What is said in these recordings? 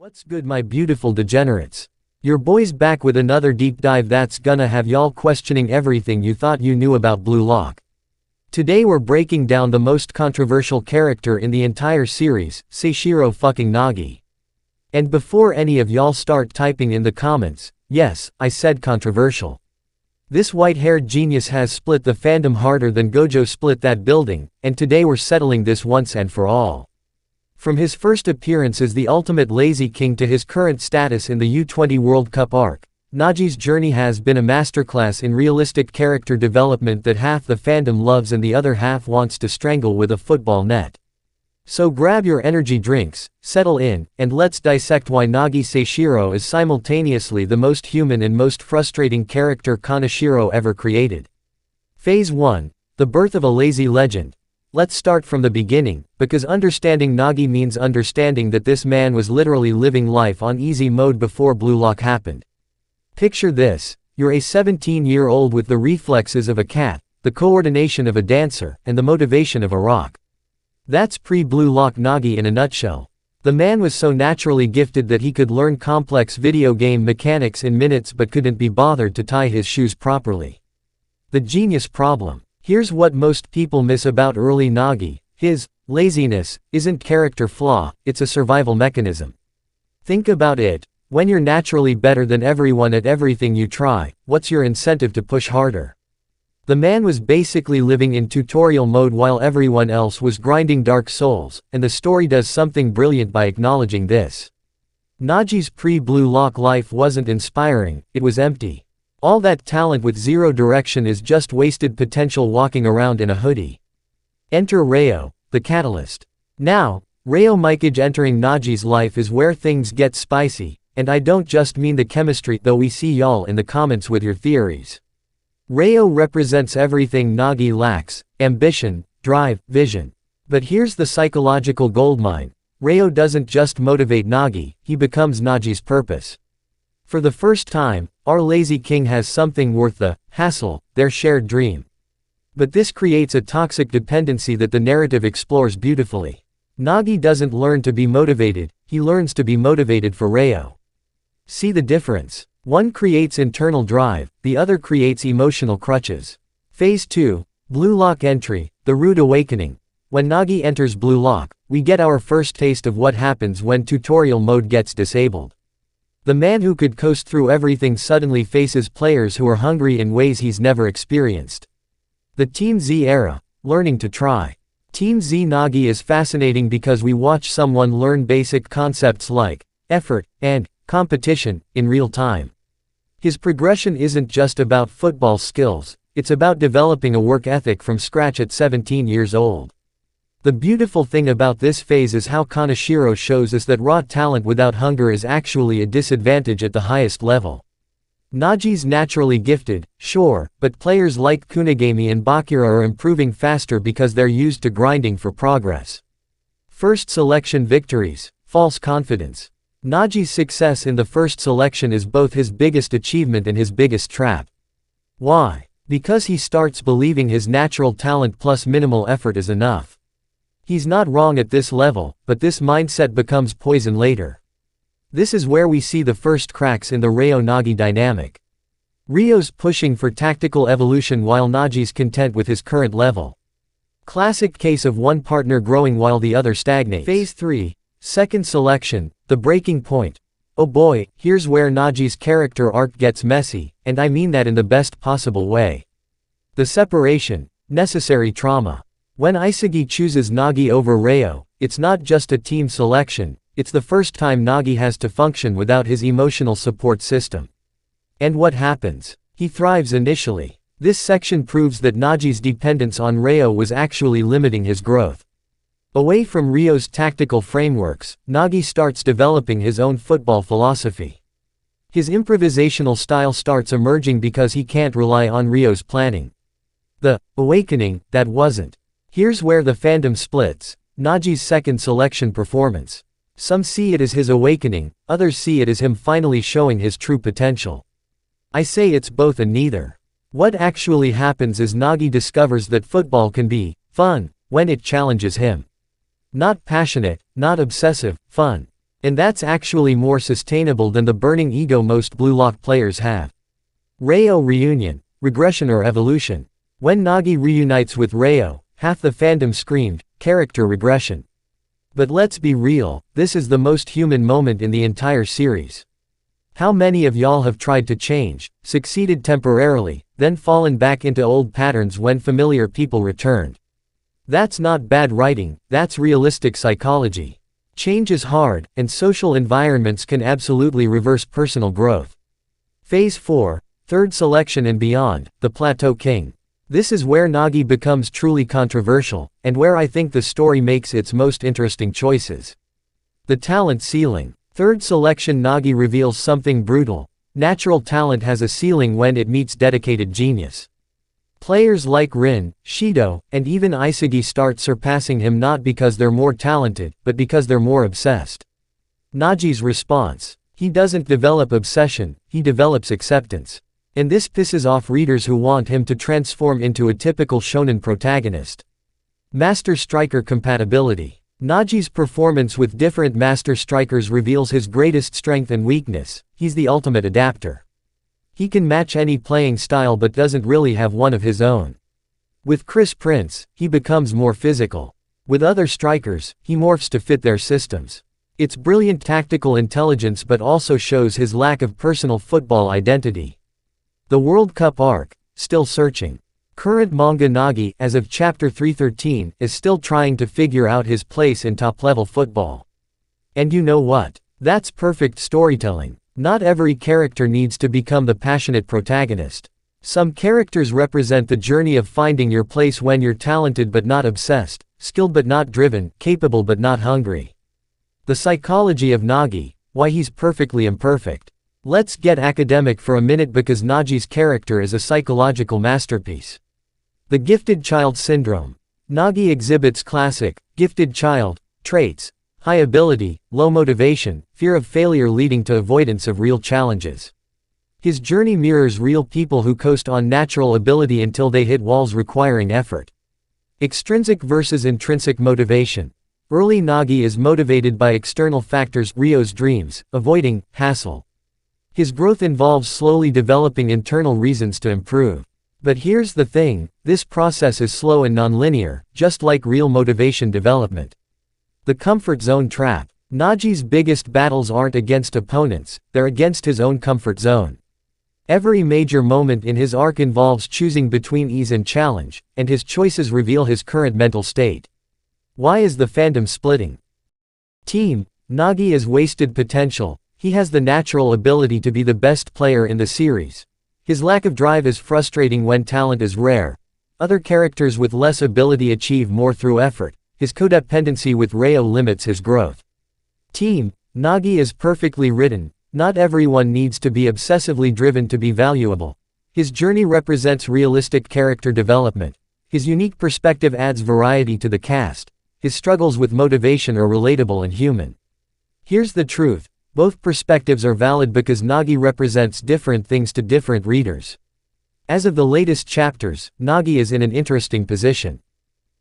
What's good, my beautiful degenerates? Your boy's back with another deep dive that's gonna have y'all questioning everything you thought you knew about Blue Lock. Today we're breaking down the most controversial character in the entire series, Seishiro fucking Nagi. And before any of y'all start typing in the comments, yes, I said controversial. This white-haired genius has split the fandom harder than Gojo split that building, and today we're settling this once and for all. From his first appearance as the ultimate lazy king to his current status in the U20 World Cup arc, Nagi's journey has been a masterclass in realistic character development that half the fandom loves and the other half wants to strangle with a football net. So grab your energy drinks, settle in, and let's dissect why Nagi Seishiro is simultaneously the most human and most frustrating character Kaneshiro ever created. Phase 1. The birth of a lazy legend. Let's start from the beginning, because understanding Nagi means understanding that this man was literally living life on easy mode before Blue Lock happened. Picture this: you're a 17-year-old with the reflexes of a cat, the coordination of a dancer, and the motivation of a rock. That's pre-Blue Lock Nagi in a nutshell. The man was so naturally gifted that he could learn complex video game mechanics in minutes but couldn't be bothered to tie his shoes properly. The genius problem. Here's what most people miss about early Nagi: his laziness isn't character flaw, it's a survival mechanism. Think about it. When you're naturally better than everyone at everything you try, what's your incentive to push harder? The man was basically living in tutorial mode while everyone else was grinding Dark Souls, and the story does something brilliant by acknowledging this. Nagi's pre-Blue Lock life wasn't inspiring, it was empty. All that talent with zero direction is just wasted potential walking around in a hoodie. Enter Reo, the catalyst. Now, Reo Mikage entering Nagi's life is where things get spicy, and I don't just mean the chemistry, though we see y'all in the comments with your theories. Reo represents everything Nagi lacks: ambition, drive, vision. But here's the psychological goldmine: Reo doesn't just motivate Nagi, he becomes Nagi's purpose. For the first time, our lazy king has something worth the hassle, their shared dream. But this creates a toxic dependency that the narrative explores beautifully. Nagi doesn't learn to be motivated, he learns to be motivated for Reo. See the difference? One creates internal drive, the other creates emotional crutches. Phase 2. Blue Lock entry, the rude awakening. When Nagi enters Blue Lock, we get our first taste of what happens when tutorial mode gets disabled. The man who could coast through everything suddenly faces players who are hungry in ways he's never experienced. The Team Z era, learning to try. Team Z Nagi is fascinating because we watch someone learn basic concepts like effort and competition in real time. His progression isn't just about football skills, it's about developing a work ethic from scratch at 17 years old. The beautiful thing about this phase is how Kaneshiro shows us that raw talent without hunger is actually a disadvantage at the highest level. Nagi's naturally gifted, sure, but players like Kunigami and Bakura are improving faster because they're used to grinding for progress. First selection victories, false confidence. Nagi's success in the first selection is both his biggest achievement and his biggest trap. Why? Because he starts believing his natural talent plus minimal effort is enough. He's not wrong at this level, but this mindset becomes poison later. This is where we see the first cracks in the Reo-Nagi dynamic. Rio's pushing for tactical evolution while Nagi's content with his current level. Classic case of one partner growing while the other stagnates. Phase 3. Second selection, the breaking point. Oh boy, here's where Nagi's character arc gets messy, and I mean that in the best possible way. The separation, necessary trauma. When Isagi chooses Nagi over Reo, it's not just a team selection, it's the first time Nagi has to function without his emotional support system. And what happens? He thrives initially. This section proves that Nagi's dependence on Reo was actually limiting his growth. Away from Rio's tactical frameworks, Nagi starts developing his own football philosophy. His improvisational style starts emerging because he can't rely on Rio's planning. The awakening, that wasn't. Here's where the fandom splits: Nagi's second selection performance. Some see it as his awakening, others see it as him finally showing his true potential. I say it's both and neither. What actually happens is Nagi discovers that football can be fun when it challenges him. Not passionate, not obsessive, fun. And that's actually more sustainable than the burning ego most Blue Lock players have. Reo reunion, regression or evolution. When Nagi reunites with Reo, half the fandom screamed, character regression. But let's be real, this is the most human moment in the entire series. How many of y'all have tried to change, succeeded temporarily, then fallen back into old patterns when familiar people returned? That's not bad writing, that's realistic psychology. Change is hard, and social environments can absolutely reverse personal growth. Phase 4, third selection and beyond, the Plateau King. This is where Nagi becomes truly controversial, and where I think the story makes its most interesting choices. The talent ceiling. Third selection Nagi reveals something brutal. Natural talent has a ceiling when it meets dedicated genius. Players like Rin, Shido, and even Isagi start surpassing him not because they're more talented, but because they're more obsessed. Nagi's response. He doesn't develop obsession, he develops acceptance. And this pisses off readers who want him to transform into a typical shonen protagonist. Master Striker compatibility. Nagi's performance with different Master Strikers reveals his greatest strength and weakness. He's the ultimate adapter. He can match any playing style but doesn't really have one of his own. With Chris Prince, he becomes more physical. With other strikers, he morphs to fit their systems. It's brilliant tactical intelligence but also shows his lack of personal football identity. The World Cup arc, still searching. Current manga Nagi, as of chapter 313, is still trying to figure out his place in top-level football. And you know what? That's perfect storytelling. Not every character needs to become the passionate protagonist. Some characters represent the journey of finding your place when you're talented but not obsessed, skilled but not driven, capable but not hungry. The psychology of Nagi, why he's perfectly imperfect. Let's get academic for a minute because Nagi's character is a psychological masterpiece. The gifted child syndrome. Nagi exhibits classic, gifted child, traits: high ability, low motivation, fear of failure leading to avoidance of real challenges. His journey mirrors real people who coast on natural ability until they hit walls requiring effort. Extrinsic versus intrinsic motivation. Early Nagi is motivated by external factors, Ryo's dreams, avoiding hassle. His growth involves slowly developing internal reasons to improve. But here's the thing, this process is slow and nonlinear, just like real motivation development. The comfort zone trap. Nagi's biggest battles aren't against opponents, they're against his own comfort zone. Every major moment in his arc involves choosing between ease and challenge, and his choices reveal his current mental state. Why is the fandom splitting? Team. Nagi is wasted potential. He has the natural ability to be the best player in the series. His lack of drive is frustrating when talent is rare. Other characters with less ability achieve more through effort. His codependency with Reo limits his growth. Team. Nagi is perfectly written. Not everyone needs to be obsessively driven to be valuable. His journey represents realistic character development. His unique perspective adds variety to the cast. His struggles with motivation are relatable and human. Here's the truth. Both perspectives are valid because Nagi represents different things to different readers. As of the latest chapters, Nagi is in an interesting position.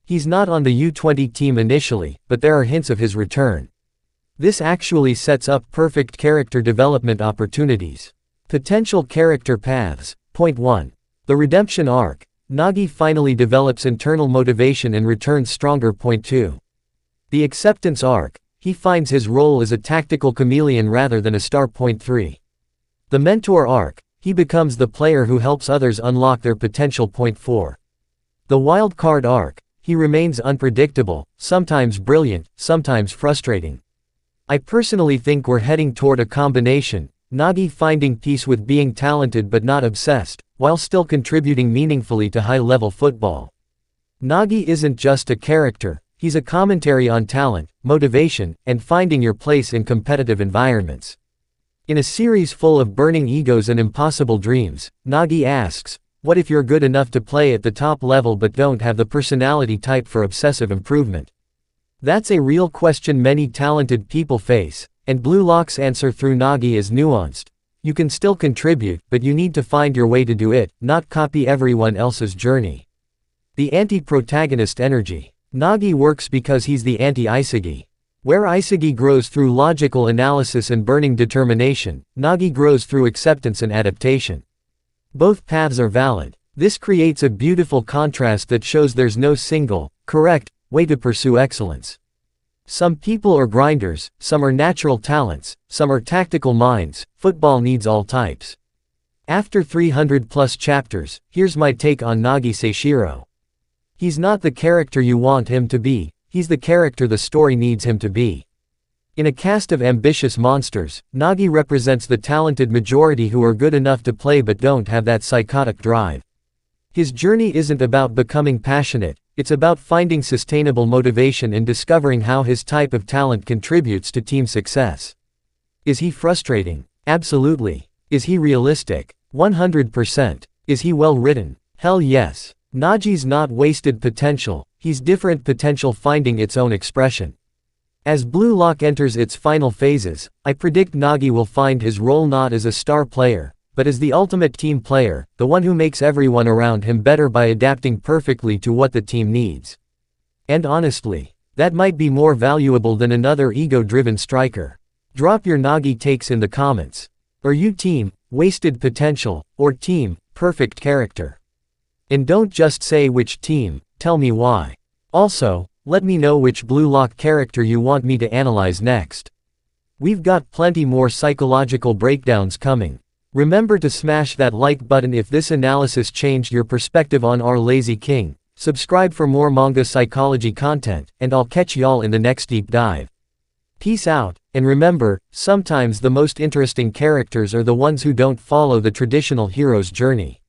He's not on the U20 team initially, but there are hints of his return. This actually sets up perfect character development opportunities. Potential character paths. Point 1. The redemption arc. Nagi finally develops internal motivation and returns stronger. Point 2. The acceptance arc. He finds his role as a tactical chameleon rather than a star. Point 3. The mentor arc. He becomes the player who helps others unlock their potential. Point 4. The wild card arc. He remains unpredictable, sometimes brilliant, sometimes frustrating. I personally think we're heading toward a combination, Nagi finding peace with being talented but not obsessed, while still contributing meaningfully to high-level football. Nagi isn't just a character, he's a commentary on talent, motivation, and finding your place in competitive environments. In a series full of burning egos and impossible dreams, Nagi asks, what if you're good enough to play at the top level but don't have the personality type for obsessive improvement? That's a real question many talented people face, and Blue Lock's answer through Nagi is nuanced. You can still contribute, but you need to find your way to do it, not copy everyone else's journey. The anti-protagonist energy. Nagi works because he's the anti-Isagi. Where Isagi grows through logical analysis and burning determination, Nagi grows through acceptance and adaptation. Both paths are valid. This creates a beautiful contrast that shows there's no single, correct, way to pursue excellence. Some people are grinders, some are natural talents, some are tactical minds. Football needs all types. After 300 plus chapters, here's my take on Nagi Seishiro. He's not the character you want him to be, he's the character the story needs him to be. In a cast of ambitious monsters, Nagi represents the talented majority who are good enough to play but don't have that psychotic drive. His journey isn't about becoming passionate, it's about finding sustainable motivation and discovering how his type of talent contributes to team success. Is he frustrating? Absolutely. Is he realistic? 100%. Is he well written? Hell yes. Nagi's not wasted potential, he's different potential finding its own expression. As Blue Lock enters its final phases, I predict Nagi will find his role not as a star player, but as the ultimate team player, the one who makes everyone around him better by adapting perfectly to what the team needs. And honestly, that might be more valuable than another ego-driven striker. Drop your Nagi takes in the comments. Are you team, wasted potential, or team, perfect character? And don't just say which team, tell me why. Also, let me know which Blue Lock character you want me to analyze next. We've got plenty more psychological breakdowns coming. Remember to smash that like button if this analysis changed your perspective on our lazy king. Subscribe for more manga psychology content, and I'll catch y'all in the next deep dive. Peace out, and remember, sometimes the most interesting characters are the ones who don't follow the traditional hero's journey.